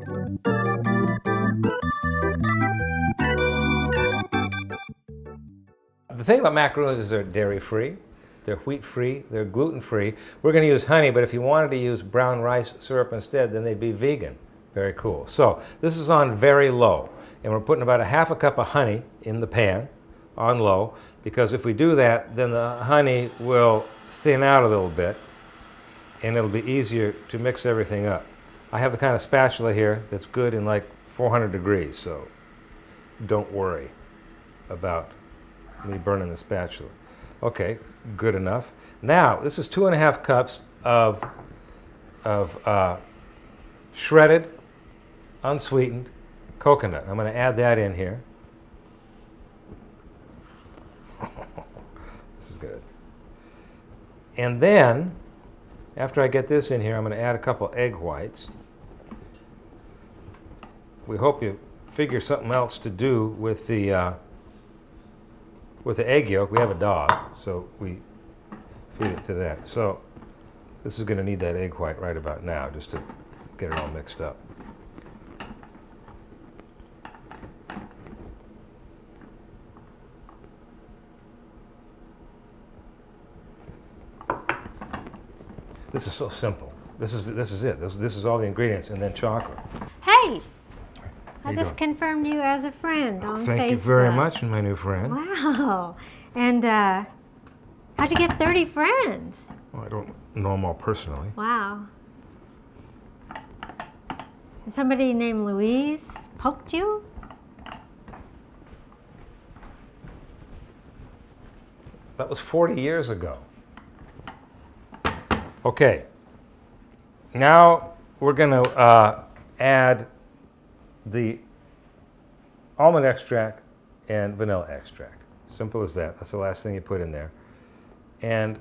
The thing about macaroons is they're dairy-free, they're wheat-free, they're gluten-free. We're going to use honey, but if you wanted to use brown rice syrup instead, then they'd be vegan. Very cool. So this is on very low, and we're putting about a half a cup of honey in the pan on low, because if we do that, then the honey will thin out a little bit, and it'll be easier to mix everything up. I have the kind of spatula here that's good in like 400 degrees, so don't worry about me burning the spatula. Okay, good enough. Now, this is 2.5 cups of shredded, unsweetened coconut. I'm going to add that in here. This is good. And then, after I get this in here, I'm going to add a couple egg whites. We hope you figure something else to do with the egg yolk. We have a dog, so we feed it to that. So this is going to need that egg white right about now, just to get it all mixed up. This is so simple. This is it. This is all the ingredients, and then chocolate. Hey, I just confirmed you as a friend on Facebook. Thank you very much, my new friend. Wow. And how'd you get 30 friends? Well, I don't know them all personally. Wow. And somebody named Louise poked you? That was 40 years ago. Okay. Now we're going to add the almond extract and vanilla extract. Simple as that. That's the last thing you put in there. And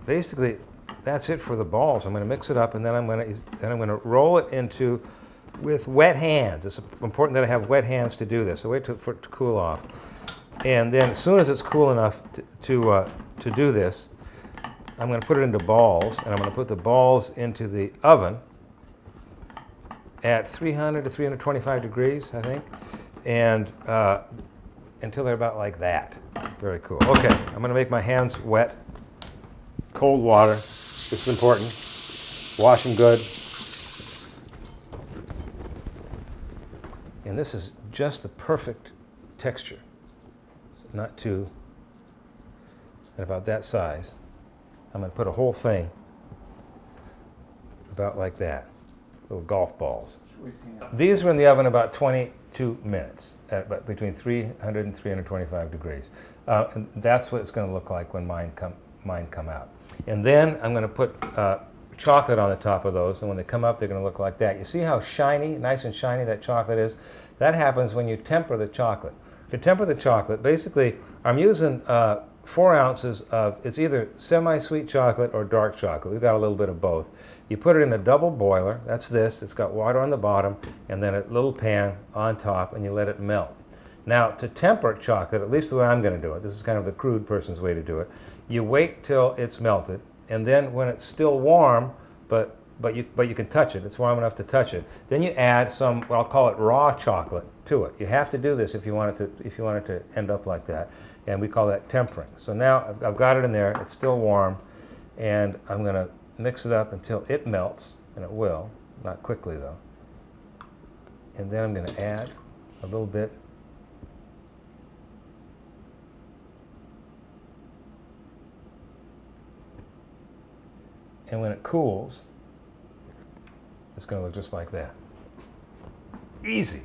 basically, that's it for the balls. I'm going to mix it up, and then I'm going to roll it into with wet hands. It's important that I have wet hands to do this. So wait for it to cool off. And then as soon as it's cool enough to do this, I'm going to put it into balls, and I'm going to put the balls into the oven at 300 to 325 degrees, I think, and until they're about like that. Very cool. Okay, I'm going to make my hands wet. Cold water. This is important. Wash them good. And this is just the perfect texture. Not too, and about that size. I'm going to put a whole thing about like that. Little golf balls. These were in the oven about 22 minutes, at between 300 and 325 degrees. And that's what it's going to look like when mine come out. And then I'm going to put chocolate on the top of those, and when they come up, they're going to look like that. You see how shiny, nice and shiny that chocolate is? That happens when you temper the chocolate. To temper the chocolate, basically, I'm using 4 ounces of, it's either semi-sweet chocolate or dark chocolate. We've got a little bit of both. You put it in a double boiler, that's this, it's got water on the bottom, and then a little pan on top, and you let it melt. Now, to temper chocolate, at least the way I'm going to do it, this is kind of the crude person's way to do it, you wait till it's melted, and then when it's still warm, but you can touch it, it's warm enough to touch it, then you add some, well, I'll call it raw chocolate to it. You have to do this if you want it to end up like that, and we call that tempering. So now I've got it in there, it's still warm, and I'm going to mix it up until it melts, and it will, not quickly though. And then I'm going to add a little bit and when it cools, it's going to look just like that. Easy.